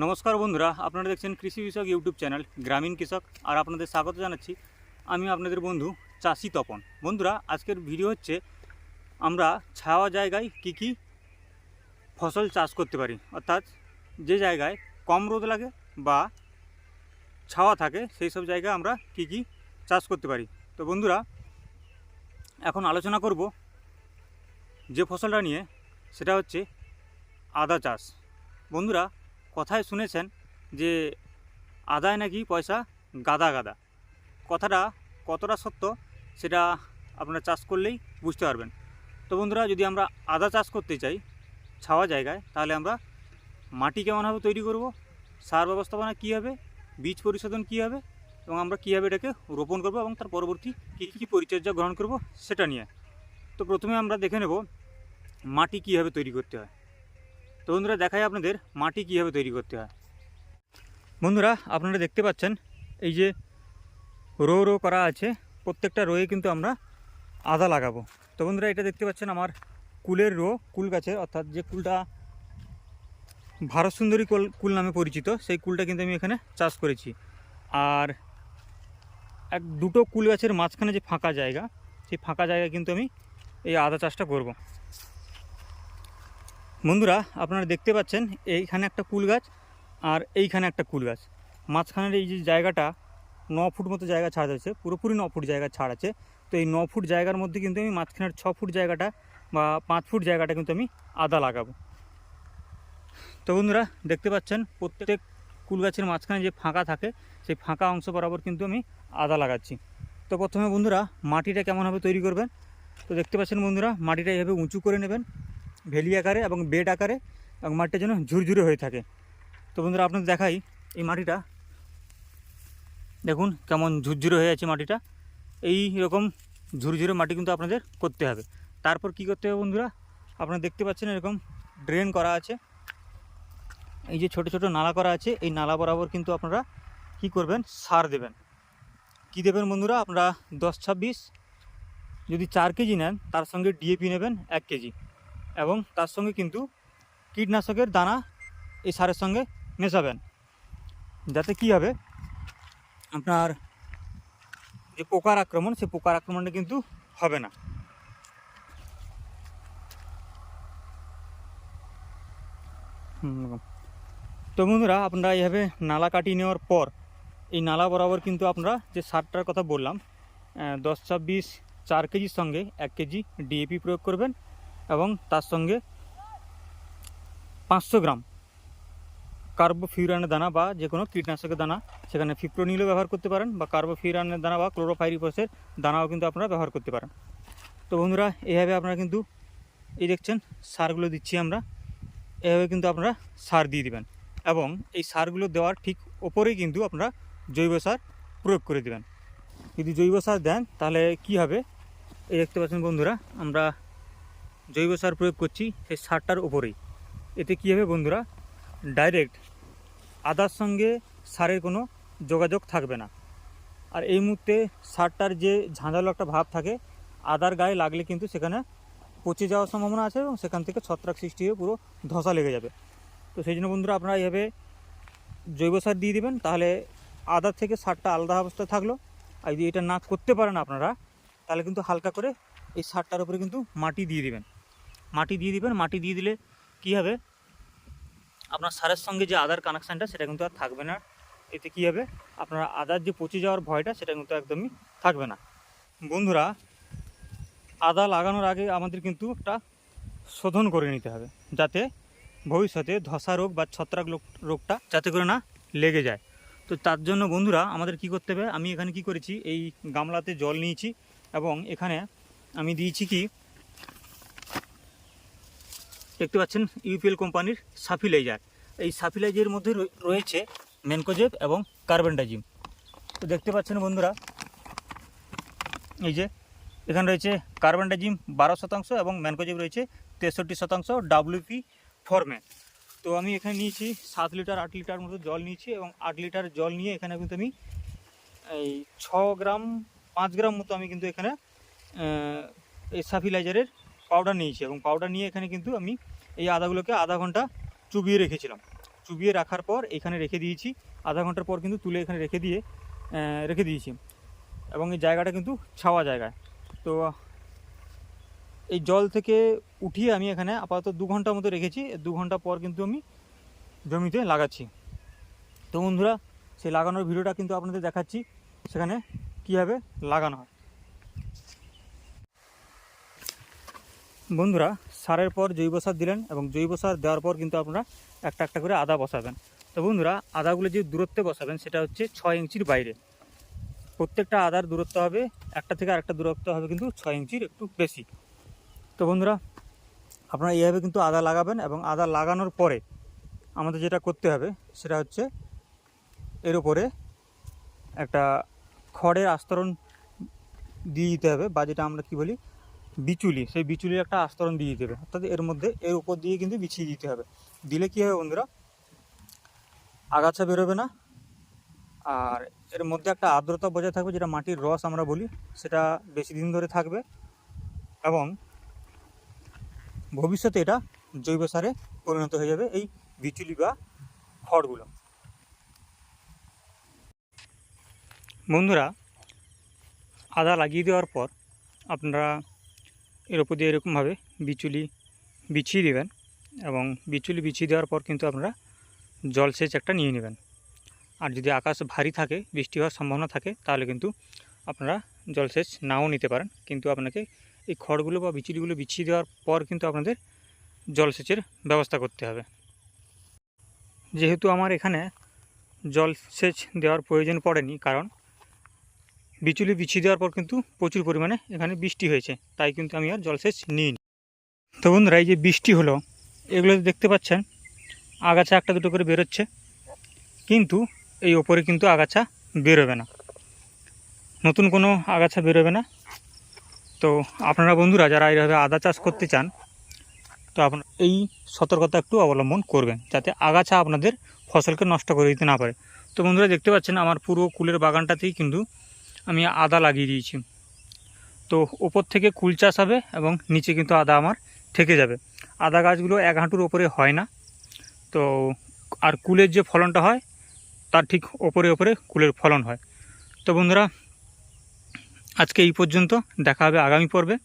নমস্কার বন্ধুরা, আপনারা দেখছেন কৃষি বিষয়ক ইউটিউব চ্যানেল গ্রামীণ কৃষক। আর আপনাদের স্বাগত জানাচ্ছি আমি আপনাদের বন্ধু চাষি তপন। বন্ধুরা, আজকের ভিডিও হচ্ছে আমরা ছাওয়া জায়গায় কি ফসল চাষ করতে পারি, অর্থাৎ যে জায়গায় কম রোদ লাগে বা ছাওয়া থাকে সেই সব জায়গায় আমরা কি চাষ করতে পারি। তো বন্ধুরা, এখন আলোচনা করব যে ফসলটা নিয়ে, সেটা হচ্ছে আদা চাষ। বন্ধুরা, কথায় শুনেছেন যে আদায় নাকি পয়সা গাদা গাদা। কথাটা কতটা সত্য সেটা আপনারা চাষ করলেই বুঝতে পারবেন। তো বন্ধুরা, যদি আমরা আদা চাষ করতে চাই ছাওয়া জায়গায়, তাহলে আমরা মাটি কেমনভাবে তৈরি করব, সার ব্যবস্থাপনা কী হবে, বীজ পরিশোধন কী হবে, এবং আমরা কীভাবে এটাকে রোপণ করব এবং তার পরবর্তী কী পরিচর্যা গ্রহণ করব সেটা নিয়ে। তো প্রথমে আমরা দেখে নেব মাটি কীভাবে তৈরি করতে হয়। তো বন্ধুরা, দেখাই আপনাদের মাটি কীভাবে তৈরি করতে হয়। বন্ধুরা, আপনারা দেখতে পাচ্ছেন এই যে রো করা আছে, প্রত্যেকটা রোয়ে কিন্তু আমরা আদা লাগাবো। তো বন্ধুরা, এটা দেখতে পাচ্ছেন আমার কুলের কুল গাছের, অর্থাৎ যে কুলটা ভারত সুন্দরী কুল নামে পরিচিত, সেই কুলটা কিন্তু আমি এখানে চাষ করেছি। আর দুটো কুল গাছের মাঝখানে যে ফাঁকা জায়গা, সেই ফাঁকা জায়গায় কিন্তু আমি এই আদা চাষটা করব। বন্ধুরা, আপনারা দেখতে পাচ্ছেন এইখানে একটা কুল গাছ আর এইখানে একটা কুল গাছ, মাঝখানের এই যে জায়গাটা 9 ফুট মতো জায়গা ছাড় আছে, পুরোপুরি 9 ফুট জায়গা ছাড় আছে। তো এই 9 ফুট জায়গার মধ্যে কিন্তু আমি মাঝখানের 6 ফুট জায়গাটা বা 5 ফুট জায়গাটা কিন্তু আমি আদা লাগাবো। তো বন্ধুরা, দেখতে পাচ্ছেন প্রত্যেক কুল গাছের মাঝখানে যে ফাঁকা থাকে, সেই ফাঁকা অংশ বরাবর কিন্তু আমি আদা লাগাচ্ছি। তো প্রথমে বন্ধুরা, মাটিটা কেমনভাবে তৈরি করবেন। তো দেখতে পাচ্ছেন বন্ধুরা, মাটিটা এভাবে উঁচু করে নেবেন ভেলি আকারে এবং বেড আকারে, এবং মাটিটা যেন ঝুরঝুরে হয়ে থাকে। তো বন্ধুরা, আপনাদের দেখাই এই মাটিটা, দেখুন কেমন ঝুরঝুরে হয়ে আছে মাটিটা। এই রকম ঝুরঝুরে মাটি কিন্তু আপনাদের করতে হবে। তারপর কি করতে হবে বন্ধুরা, আপনারা দেখতে পাচ্ছেন এরকম ড্রেন করা আছে, এই যে ছোট ছোট নালা করা আছে, এই নালা বরাবর কিন্তু আপনারা কি করবেন, সার দেবেন। কি দেবেন বন্ধুরা, আপনারা 10-26 যদি 4 কেজি নেন, তার সঙ্গে ডিএপি নেবেন 1 কেজি, এবং তার সঙ্গে কিন্তু কীটনাশকের দানা এই সারের সঙ্গে মেশাবেন, যাতে কি হবে, আপনার যে পোকার আক্রমণ, সেই পোকার আক্রমণটা কিন্তু হবে না। তো বন্ধুরা, আপনারা এইভাবে নালা কাটিয়ে নেওয়ার পর এই নালা বরাবর কিন্তু আপনারা যে সারটার কথা বললাম, 10-26 4 কেজির সঙ্গে 1 কেজি ডিএপি প্রয়োগ করবেন, এবং তার সঙ্গে 500 গ্রাম কার্বোফিউরানের দানা বা যে কোনো কীটনাশকের দানা, সেখানে ফিপ্রোনিলও ব্যবহার করতে পারেন, বা কার্বোফিউরানের দানা বা ক্লোরোফাইরিফসের দানাও কিন্তু আপনারা ব্যবহার করতে পারেন। তো বন্ধুরা, এইভাবে আপনারা কিন্তু এই দেখছেন সারগুলো দিচ্ছি আমরা, এভাবে কিন্তু আপনারা সার দিয়ে দেবেন, এবং এই সারগুলো দেওয়ার ঠিক ওপরেই কিন্তু আপনারা জৈব সার প্রয়োগ করে দেবেন। যদি জৈব সার দেন তাহলে কি হবে, এই দেখতে পাচ্ছেন বন্ধুরা, আমরা জৈব সার প্রয়োগ করছি সেই সারটার ওপরেই। এতে কী হবে বন্ধুরা, ডাইরেক্ট আদার সঙ্গে সারের কোনো যোগাযোগ থাকবে না। আর এই মুহূর্তে সারটার যে ঝাঁঝালো একটা ভাব থাকে, আদার গায়ে লাগলে কিন্তু সেখানে পচে যাওয়ার সম্ভাবনা আছে, এবং সেখান থেকে ছত্রাক সৃষ্টি হয়ে পুরো ধসা লেগে যাবে। তো সেই জন্য বন্ধুরা, আপনারা এইভাবে জৈব সার দিয়ে দেবেন, তাহলে আদার থেকে সারটা আলাদা অবস্থায় থাকলো। আর যদি এটা না করতে পারেন আপনারা, তাহলে কিন্তু হালকা করে এই সারটার উপরে কিন্তু মাটি দিয়ে দেবেন। মাটি দিয়ে দিলে কী হবে, আপনার সারের সঙ্গে যে আদার কানেকশানটা সেটা কিন্তু আর থাকবে না। এতে কী হবে, আপনার আদার যে পচে যাওয়ার ভয়টা সেটা কিন্তু একদমই থাকবে না। বন্ধুরা, আদা লাগানোর আগে আমাদের কিন্তু একটা শোধন করে নিতে হবে, যাতে ভবিষ্যতে ধসা রোগ বা ছত্রাক রোগটা যাতে করে না লেগে যায়। তো তার জন্য বন্ধুরা, আমাদের কি করতে হবে, আমি এখানে কি করেছি, এই গামলাতে জল নিয়েছি, এবং এখানে আমি দিয়েছি কি, দেখতে পাচ্ছেন ইউপিএল কোম্পানির সাফিলাইজার। এই সাফিলাইজারের মধ্যে রয়েছে ম্যানকোজেব এবং কার্বেন্ডাজিম। তো দেখতে পাচ্ছেন বন্ধুরা, এই যে এখানে রয়েছে কার্বেন্ডাজিম 12% এবং ম্যানকোজেব রয়েছে 63% WP ফর্মে। তো আমি এখানে নিয়েছি 7 লিটার 8 লিটার মতো জল নিয়েছি, এবং 8 লিটার জল নিয়ে এখানে কিন্তু আমি এই 5 গ্রাম মতো আমি কিন্তু এখানে এই সাফিলাইজারের পাউডার নিয়েছি, এবং পাউডার নিয়ে এখানে কিন্তু আমি এই আদাগুলোকে আধা ঘন্টা চুবিয়ে রেখেছিলাম। চুবিয়ে রাখার পর এখানে রেখে দিয়েছি। আধা ঘন্টার পর কিন্তু তুলে এখানে রেখে দিয়েছি এবং এই জায়গাটা কিন্তু ছাওয়া জায়গায়। তো এই জল থেকে উঠিয়ে আমি এখানে আপাতত 2 ঘন্টার মতো রেখেছি। 2 ঘন্টা পর কিন্তু আমি জমিতে লাগাচ্ছি। তো বন্ধুরা, সেই লাগানোর ভিডিওটা কিন্তু আপনাদের দেখাচ্ছি, সেখানে কীভাবে লাগানো হয়। বন্ধুরা, সারের পর জৈব সার দিলেন এবং জৈব সার দেওয়ার পর কিন্তু আপনারা একটা একটা করে আদা বসাবেন। তো বন্ধুরা, আদাগুলো যে দূরত্বে বসাবেন সেটা হচ্ছে 6 ইঞ্চির বাইরে। প্রত্যেকটা আদার দূরত্ব হবে, একটা থেকে আরেকটা দূরত্ব হবে কিন্তু 6 ইঞ্চির একটু বেশি। তো বন্ধুরা, আপনারা এইভাবে কিন্তু আদা লাগাবেন এবং আদা লাগানোর পরে আমাদের যেটা করতে হবে সেটা হচ্ছে এর উপরে একটা খড়ের আস্তরণ দিয়ে দিতে হবে, বা যেটা আমরা কি বলি বিচুলি, সেই বিচুলির একটা আস্তরণ দিয়ে দিতে হবে। অর্থাৎ এর উপর দিয়ে কিন্তু বিছিয়ে দিতে হবে। দিলে কী হবে বন্ধুরা, আগাছা বেরোবে না, আর এর মধ্যে একটা আর্দ্রতা বজায় থাকবে, যেটা মাটির রস আমরা বলি, সেটা বেশি দিন ধরে থাকবে এবং ভবিষ্যতে এটা জৈব সারে পরিণত হয়ে যাবে, এই বিচুলি বা খড়গুলো। বন্ধুরা, আদা লাগিয়ে দেওয়ার পর আপনারা এর উপর দিয়ে এরকমভাবে বিচুলি বিছিয়ে দেবেন এবং বিচুলি বিছিয়ে দেওয়ার পর কিন্তু আপনারা জলসেচ একটা নিয়ে নেবেন। আর যদি আকাশ ভারী থাকে, বৃষ্টি হওয়ার সম্ভাবনা থাকে, তাহলে কিন্তু আপনারা জলসেচ নাও নিতে পারেন, কিন্তু আপনাকে এই খড়গুলো বা বিচুলিগুলো বিছিয়ে দেওয়ার পর কিন্তু আপনাদের জলসেচের ব্যবস্থা করতে হবে। যেহেতু আমার এখানে জলসেচ দেওয়ার প্রয়োজন পড়েনি, কারণ বিচুলি বিছিয়ে দেওয়ার পর কিন্তু প্রচুর পরিমাণে এখানে বৃষ্টি হয়েছে, তাই কিন্তু আমি আর জলসেচ নিইনি। তো বন্ধুরা, এই যে বৃষ্টি হলো, এগুলো দেখতে পাচ্ছেন আগাছা একটা দুটো করে বেরোচ্ছে, কিন্তু এই ওপরে কিন্তু আগাছা বেরোবে না, নতুন কোনো আগাছা বেরোবে না। তো আপনারা বন্ধুরা যারা এইভাবে আদা চাষ করতে চান, তো আপনারা এই সতর্কতা একটু অবলম্বন করবেন, যাতে আগাছা আপনাদের ফসলকে নষ্ট করে দিতে না পারে। তো বন্ধুরা, দেখতে পাচ্ছেন আমার পুরো কুলের বাগানটাতেই কিন্তু আমি আদা লাগিয়ে দিয়েছি। তো ওপর থেকে কুল চাষ হবে এবং নিচে কিন্তু আদা আমার থেকে যাবে। আদা গাছগুলো 1 হাঁটুর ওপরে হয় না, তো আর কুলের যে ফলনটা হয় তার ঠিক ওপরে কুলের ফলন হয়। তো বন্ধুরা, আজকে এই পর্যন্ত, দেখা হবে আগামী পর্বে।